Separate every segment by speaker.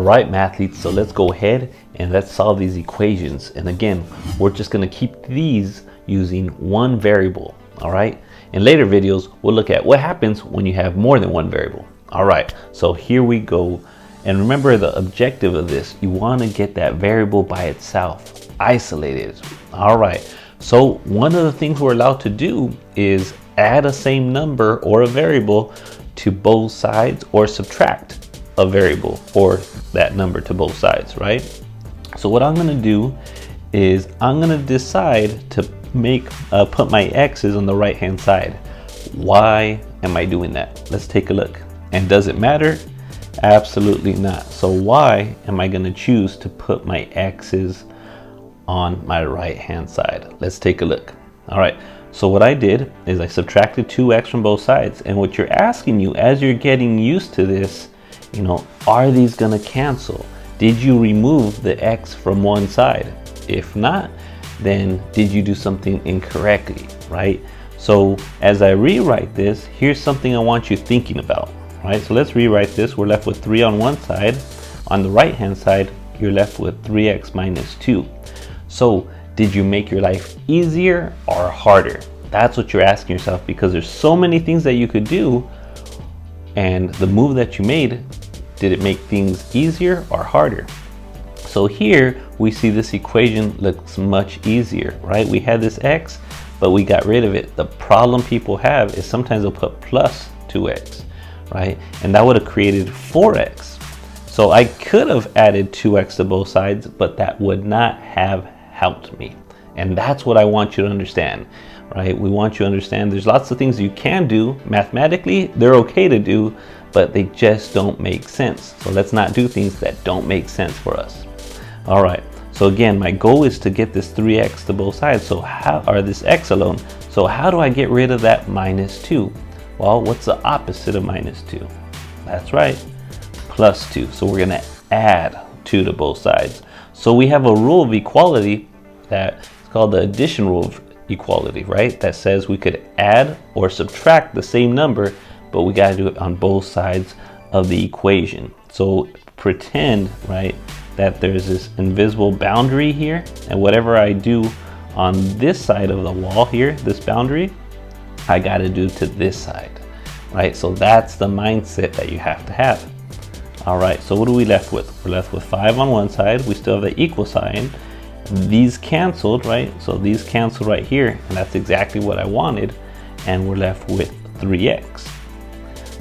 Speaker 1: right, mathletes, so let's go ahead and let's solve these equations. And again, we're just going to keep these using one variable. All right. In later videos, we'll look at what happens when you have more than one variable. All right, so here we go. And remember the objective of this, you want to get that variable by itself, isolated. All right, so one of the things we're allowed to do is add a same number or a variable to both sides, or subtract a variable or that number to both sides, right? So what I'm going to do is I'm going to decide to put my x's on the right hand side. Why am I doing that? Let's take a look. And does it matter? Absolutely not. So why am I going to choose to put my x's on my right hand side? Let's take a look. All right, so what I did is I subtracted 2x from both sides. And what you're asking you as you're getting used to this, you know, are these going to cancel? Did you remove the x from one side? If not, then did you do something incorrectly, right? So as I rewrite this, here's something I want you thinking about, right? So let's rewrite this. We're left with 3 on one side. On the right hand side, you're left with 3x minus 2. So did you make your life easier or harder? That's what you're asking yourself, because there's so many things that you could do, and the move that you made, did it make things easier or harder? So here we see this equation looks much easier, right? We had this x, but we got rid of it. The problem people have is sometimes they'll put plus 2x, right? And that would have created 4x. So I could have added 2x to both sides, but that would not have helped me. And that's what I want you to understand, right? We want you to understand there's lots of things you can do mathematically, they're okay to do, but they just don't make sense. So let's not do things that don't make sense for us. All right, so again, my goal is to get this 3x to both sides. So this x alone. So how do I get rid of that minus 2? Well, what's the opposite of minus 2? That's right, plus 2. So we're gonna add 2 to both sides. So we have a rule of equality that is called the addition rule of equality, right? That says we could add or subtract the same number, but we gotta do it on both sides of the equation. So pretend, right, that there's this invisible boundary here, and whatever I do on this side of the wall here, this boundary, I got to do to this side, right? So that's the mindset that you have to have. All right, so what are we left with? We're left with 5 on one side. We still have the equal sign. These canceled, right? So these canceled right here, and that's exactly what I wanted. And we're left with 3x.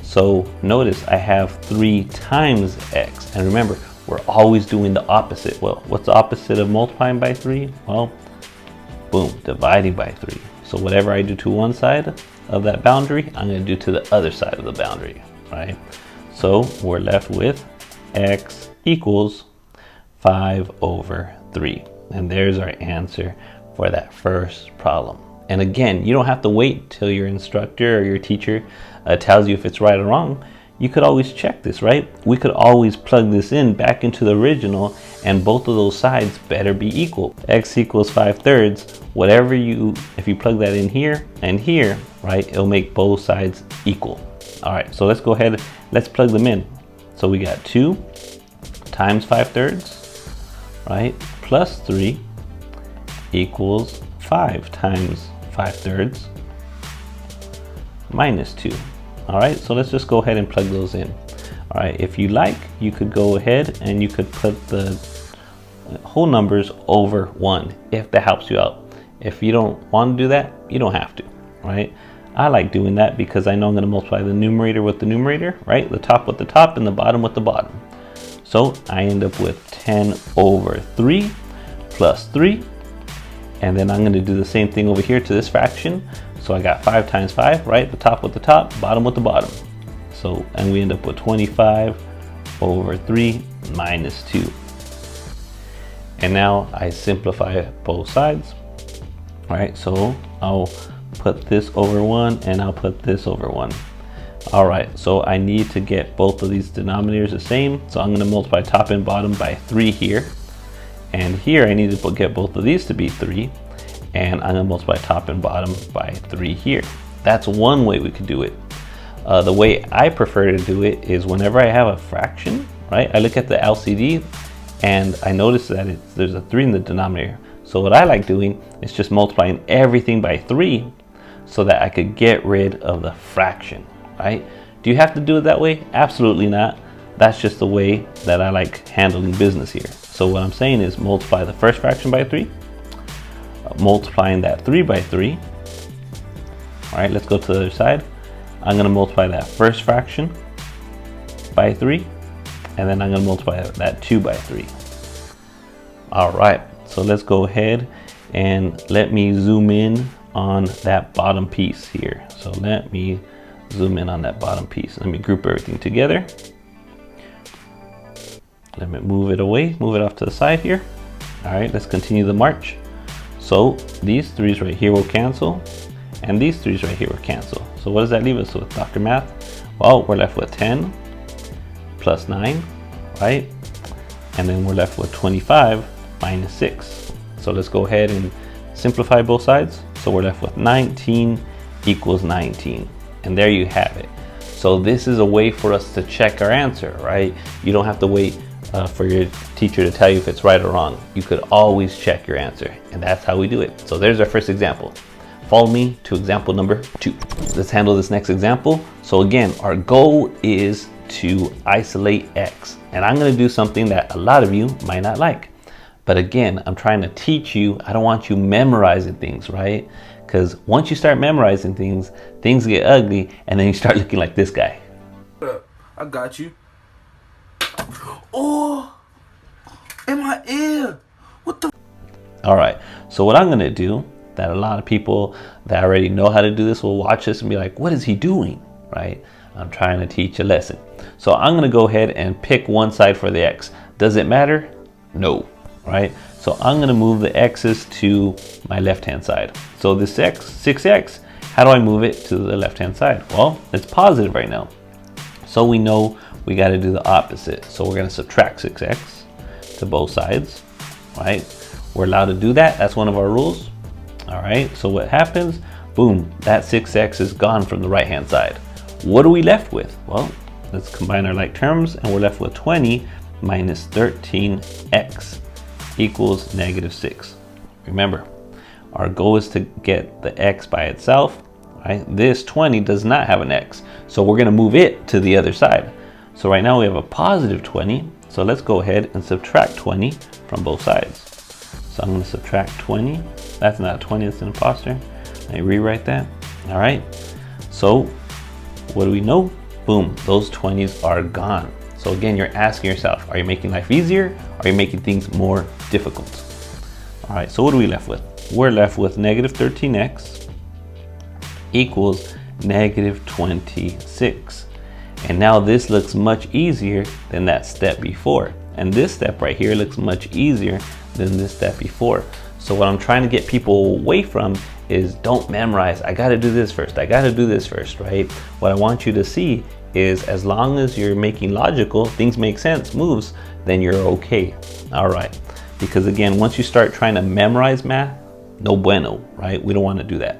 Speaker 1: So notice I have 3 times x. And remember, we're always doing the opposite. Well, what's the opposite of multiplying by 3? Well, boom, dividing by 3. So whatever I do to one side of that boundary, I'm going to do to the other side of the boundary, right? So we're left with x equals 5 over 3. And there's our answer for that first problem. And again, you don't have to wait till your instructor or your teacher tells you if it's right or wrong. You could always check this, right? We could always plug this in back into the original, and both of those sides better be equal. X equals 5/3. Whatever if you plug that in here and here, right, it'll make both sides equal. All right, so let's go ahead, let's plug them in. So we got 2 times 5/3, right, plus 3 equals 5 times 5/3 minus 2. All right, so let's just go ahead and plug those in. All right, if you like, you could go ahead and you could put the whole numbers over 1 if that helps you out. If you don't want to do that, you don't have to, right? I like doing that because I know I'm going to multiply the numerator with the numerator, right? The top with the top and the bottom with the bottom. So I end up with 10 over 3 plus 3. And then I'm going to do the same thing over here to this fraction. So I got 5 times 5, right? The top with the top, bottom with the bottom. So, and we end up with 25 over 3 minus 2. And now I simplify both sides. All right, so I'll put this over 1 and I'll put this over 1. All right, so I need to get both of these denominators the same. So I'm going to multiply top and bottom by 3 here. And here I need to get both of these to be 3. And I'm going to multiply top and bottom by 3 here. That's one way we could do it. The way I prefer to do it is whenever I have a fraction, right? I look at the LCD and I notice that there's a 3 in the denominator. So what I like doing is just multiplying everything by 3 so that I could get rid of the fraction, right? Do you have to do it that way? Absolutely not. That's just the way that I like handling business here. So what I'm saying is multiply the first fraction by 3, multiplying that 3 by 3. All right, let's go to the other side. I'm gonna multiply that first fraction by 3, and then I'm gonna multiply that 2 by 3. All right, so let's go ahead and let me zoom in on that bottom piece here. So let me zoom in on that bottom piece. Let me group everything together. Let me move it away, move it off to the side here. All right, let's continue the march. So these 3's right here will cancel, and these 3's right here will cancel. So what does that leave us with, Dr. Math? Well, we're left with 10 plus 9, right? And then we're left with 25 minus 6. So let's go ahead and simplify both sides. So we're left with 19 equals 19. And there you have it. So this is a way for us to check our answer, right? You don't have to wait for your teacher to tell you if it's right or wrong. You could always check your answer, and that's how we do it. So there's our first example. Follow me to example number 2. Let's handle this next example. So again, our goal is to isolate X, and I'm going to do something that a lot of you might not like. But again, I'm trying to teach you. I don't want you memorizing things, right? Because once you start memorizing things, things get ugly, and then you start looking like this guy.
Speaker 2: I got you. Oh, in my ear. What the?
Speaker 1: All right, so what I'm gonna do, that a lot of people that already know how to do this will watch this and be like, what is he doing, right? I'm trying to teach a lesson. So I'm gonna go ahead and pick one side for the X. Does it matter? No, right? So I'm gonna move the X's to my left-hand side. So this X, 6X, how do I move it to the left-hand side? Well, it's positive right now. So we know we got to do the opposite. So we're going to subtract 6x to both sides, right? We're allowed to do that. That's one of our rules. All right. So what happens? Boom, that 6x is gone from the right-hand side. What are we left with? Well, let's combine our like terms, and we're left with 20 minus 13x equals -6. Remember, our goal is to get the x by itself, right? This 20 does not have an x, so we're going to move it to the other side. So right now we have a positive 20. So let's go ahead and subtract 20 from both sides. So I'm going to subtract 20. That's not 20, it's an imposter. Let me rewrite that. All right. So what do we know? Boom, those 20s are gone. So again, you're asking yourself, are you making life easier? Are you making things more difficult? All right, so what are we left with? We're left with -13x equals -26. And now this looks much easier than that step before. And this step right here looks much easier than this step before. So what I'm trying to get people away from is don't memorize. I got to do this first. I got to do this first, right? What I want you to see is as long as you're making logical, things make sense, moves, then you're okay. All right. Because again, once you start trying to memorize math, no bueno, right? We don't want to do that.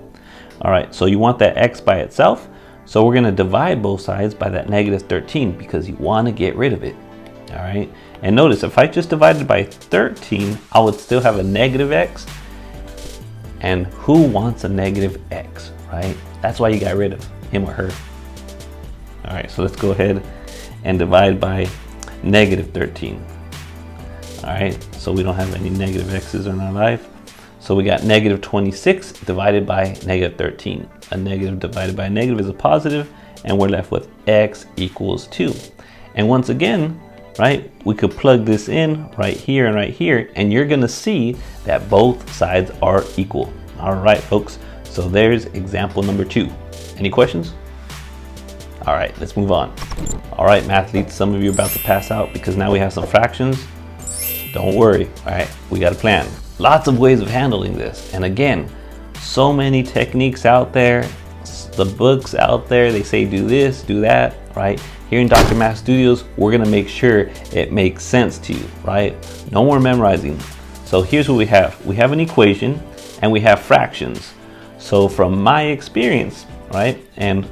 Speaker 1: All right. So you want that x by itself. So we're going to divide both sides by that -13 because you want to get rid of it. All right. And notice if I just divided by 13, I would still have a -x. And who wants a -x, right? That's why you got rid of him or her. All right. So let's go ahead and divide by -13. All right. So we don't have any negative x's in our life. So we got -26 divided by -13. A negative divided by a negative is a positive, and we're left with x equals 2. And once again, right, we could plug this in right here and right here, and you're gonna see that both sides are equal. All right, folks, so there's example number 2. Any questions? All right, let's move on. All right, mathletes, some of you are about to pass out because now we have some fractions. Don't worry, all right, we got a plan. Lots of ways of handling this. And again, so many techniques out there, the books out there, they say do this, do that, right? Here in Dr. Math Studios, we're gonna make sure it makes sense to you, right? No more memorizing. So here's what we have. We have an equation and we have fractions. So from my experience, right, and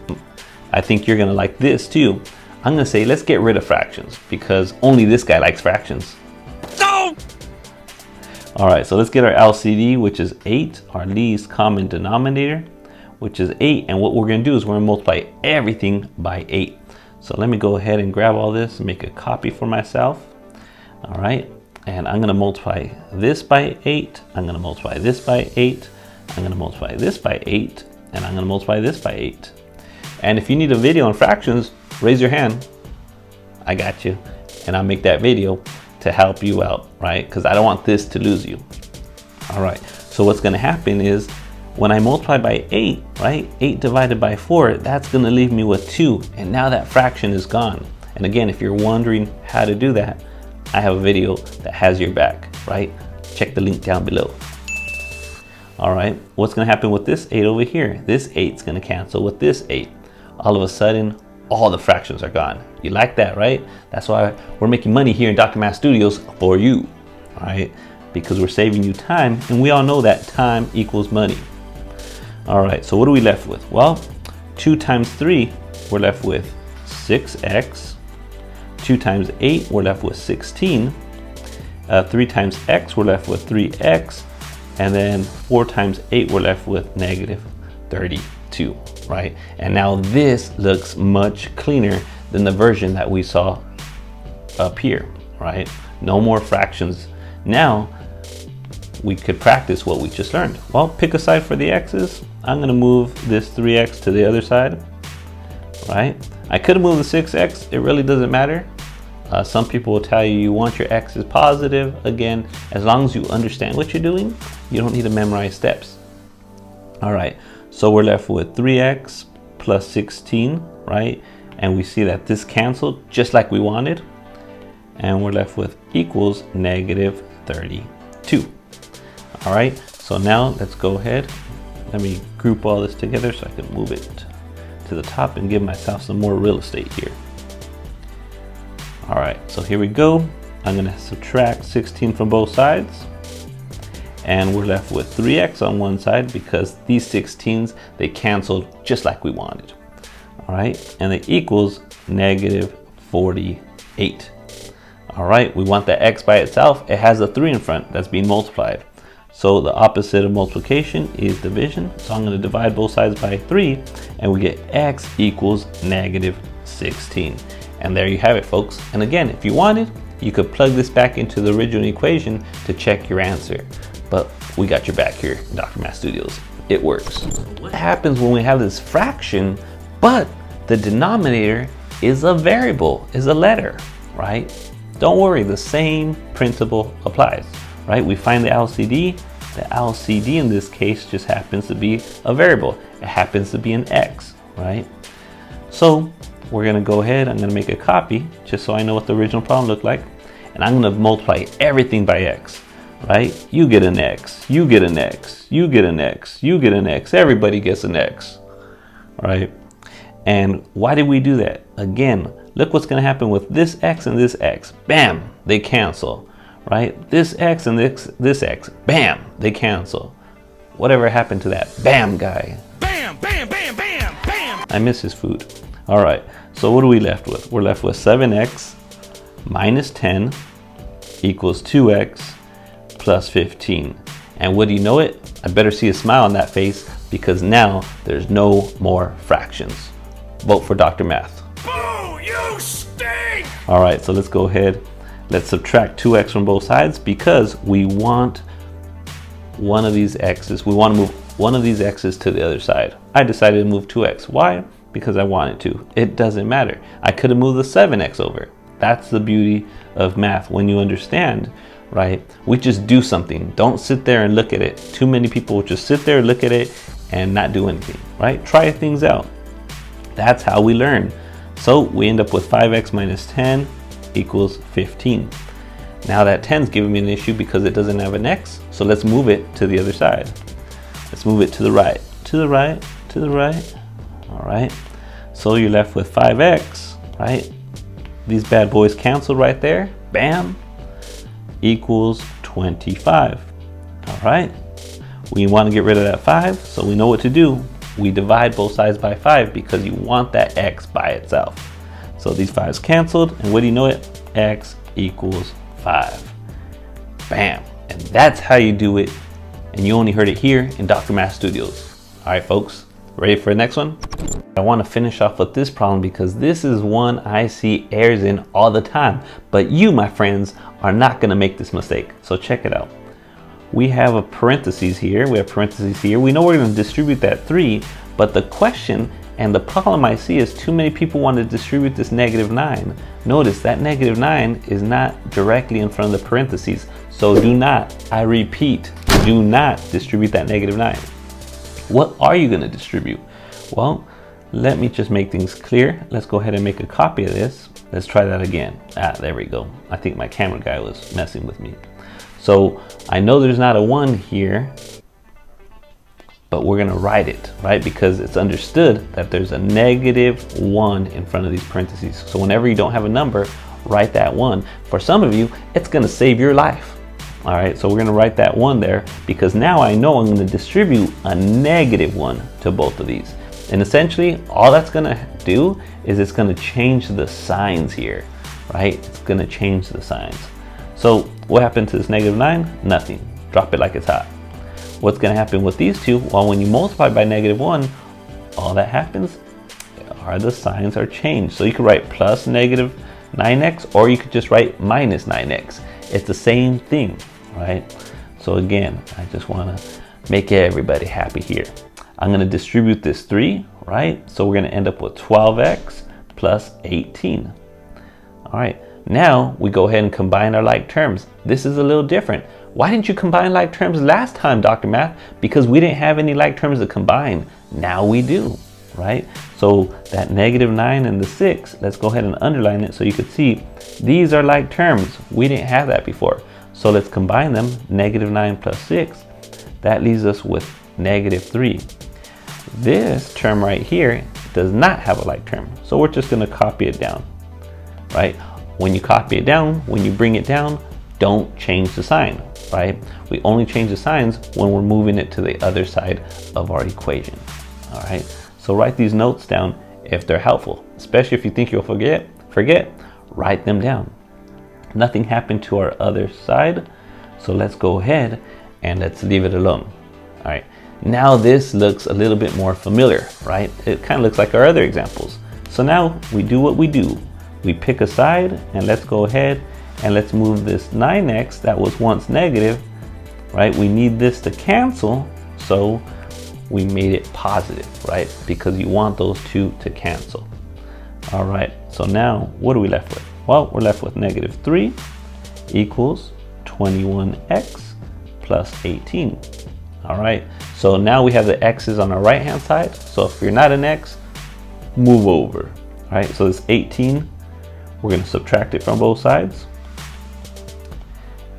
Speaker 1: I think you're gonna like this too, I'm gonna say let's get rid of fractions because only this guy likes fractions.
Speaker 2: No!
Speaker 1: All right, so let's get our LCD, which is 8, our least common denominator, which is 8. And what we're gonna do is we're gonna multiply everything by 8. So let me go ahead and grab all this and make a copy for myself. All right, and I'm gonna multiply this by 8. I'm gonna multiply this by 8. I'm gonna multiply this by 8. And I'm gonna multiply this by 8. And if you need a video on fractions, raise your hand. I got you. And I'll make that video to help you out, right? Because I don't want this to lose you. All right, so what's gonna happen is when I multiply by 8, right? 8 divided by 4, that's gonna leave me with 2. And now that fraction is gone. And again, if you're wondering how to do that, I have a video that has your back, right? Check the link down below. All right, what's gonna happen with this 8 over here? This 8's gonna cancel with this 8. All of a sudden, all the fractions are gone. You like that, right? That's why we're making money here in Dr. Math Studios for you, all right? Because we're saving you time, and we all know that time equals money. All right, so what are we left with? Well, 2 times 3, we're left with 6x. 2 times 8, we're left with 16. 3 times x, we're left with 3x. And then 4 times 8, we're left with negative 32, right? And now this looks much cleaner than the version that we saw up here, right? No more fractions. Now we could practice what we just learned. Well, pick a side for the x's. I'm gonna move this 3x to the other side, right? I could have moved the 6x, it really doesn't matter. Some people will tell you you want your x's positive. Again, as long as you understand what you're doing, you don't need to memorize steps. All right, so we're left with 3x plus 16, right? And we see that this canceled just like we wanted. And we're left with equals negative 32. All right, so now let's go ahead. Let me group all this together so I can move it to the top and give myself some more real estate here. All right, so here we go. I'm gonna subtract 16 from both sides. And we're left with 3x on one side because these 16s, they canceled just like we wanted. All right, and it equals negative 48. All right, we want that x by itself. It has a 3 in front that's being multiplied. So the opposite of multiplication is division. So I'm gonna divide both sides by 3 and we get x equals negative 16. And there you have it, folks. And again, if you wanted, you could plug this back into the original equation to check your answer. But we got your back here in Dr. Math Studios. It works. What happens when we have this fraction, but the denominator is a variable, is a letter, right? Don't worry, the same principle applies, right? We find the LCD. The LCD in this case just happens to be a variable. It happens to be an x, right? So we're gonna go ahead, I'm gonna make a copy just so I know what the original problem looked like. And I'm gonna multiply everything by x, right? You get an x, you get an x, you get an x, you get an x, everybody gets an x, right? And why did we do that? Again, look what's gonna happen with this x and this x. Bam, they cancel, right? This x and this x, bam, they cancel. Whatever happened to that bam guy?
Speaker 2: Bam, bam, bam, bam, bam.
Speaker 1: I miss his food. All right, so what are we left with? We're left with 7x minus 10 equals 2x plus 15. And what do you know it? I better see a smile on that face because now there's no more fractions. Vote for Dr. Math.
Speaker 2: Boo, you stink!
Speaker 1: All right, so let's go ahead. Let's subtract 2x from both sides because we want one of these x's. We want to move one of these x's to the other side. I decided to move 2x. Why? Because I wanted to. It doesn't matter. I could have moved the 7x over. That's the beauty of math. When you understand, right? We just do something. Don't sit there and look at it. Too many people will just sit there, look at it, and not do anything, right? Try things out. That's how we learn. So we end up with 5x minus 10 equals 15. Now that 10 is giving me an issue because it doesn't have an x. So let's move it to the other side. Let's move it to the right, to the right, to the right. All right, so you're left with 5x, right? These bad boys cancel right there, bam, equals 25. All right, we want to get rid of that 5, so we know what to do. We divide both sides by 5 because you want that x by itself. So these 5's canceled, and what do you know it? X equals 5. Bam. And that's how you do it. And you only heard it here in Dr. Math Studios. All right, folks, ready for the next one? I want to finish off with this problem because this is one I see errors in all the time. But you, my friends, are not going to make this mistake. So check it out. We have a parentheses here. We have parentheses here. We know we're going to distribute that 3, but the question and the problem I see is too many people want to distribute this -9. Notice that -9 is not directly in front of the parentheses. So do not, I repeat, do not distribute that -9. What are you going to distribute? Well, let me just make things clear. Let's go ahead and make a copy of this. Let's try that again. There we go. I think my camera guy was messing with me. So I know there's not a 1 here, but we're going to write it, right? Because it's understood that there's a -1 in front of these parentheses. So whenever you don't have a number, write that 1. For some of you, it's going to save your life. All right, so we're going to write that 1 there because now I know I'm going to distribute a -1 to both of these. And essentially, all that's going to do is it's going to change the signs here, right? It's going to change the signs. So what happened to this -9? Nothing. Drop it like it's hot. What's going to happen with these two? Well, when you multiply by -1, all that happens are the signs are changed. So you could write plus -9x, or you could just write -9x. It's the same thing, right? So again, I just want to make everybody happy here. I'm going to distribute this 3, right? So we're going to end up with 12x plus 18. All right, now we go ahead and combine our like terms. This is a little different. Why didn't you combine like terms last time, Dr. Math? Because we didn't have any like terms to combine. Now we do, right? So that -9 and the 6, let's go ahead and underline it so you could see these are like terms. We didn't have that before. So let's combine them. -9 plus 6, that leaves us with -3. This term right here does not have a like term. So we're just going to copy it down, right? When you copy it down, when you bring it down, don't change the sign, right? We only change the signs when we're moving it to the other side of our equation. All right, so write these notes down if they're helpful, especially if you think you'll forget, write them down. Nothing happened to our other side, so let's go ahead and let's leave it alone. All right, now this looks a little bit more familiar, right? It kind of looks like our other examples. So now we do what we do. We pick a side and let's go ahead and let's move this 9x that was once negative, right? We need this to cancel, so we made it positive, right? Because you want those two to cancel. All right, so now what are we left with? Well, we're left with -3 equals 21x plus 18. All right, so now we have the x's on our right hand side. So if you're not an x, move over. All right, so this 18, we're going to subtract it from both sides.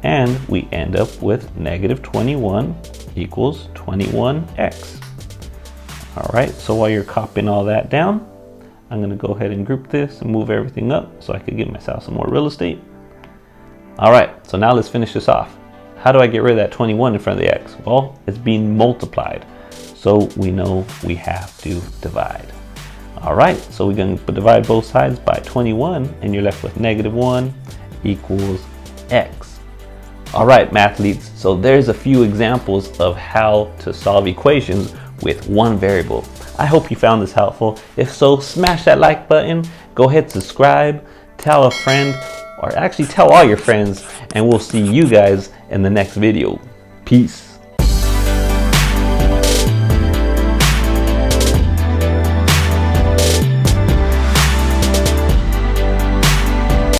Speaker 1: And we end up with -21 equals 21x. All right, so while you're copying all that down, I'm going to go ahead and group this and move everything up so I could give myself some more real estate. All right, so now let's finish this off. How do I get rid of that 21 in front of the x? Well, it's being multiplied, so we know we have to divide. All right, so we're going to divide both sides by 21, and you're left with -1 equals x. All right, mathletes, so there's a few examples of how to solve equations with one variable. I hope you found this helpful. If so, smash that like button, go ahead, subscribe, tell a friend, or actually tell all your friends, and we'll see you guys in the next video. Peace.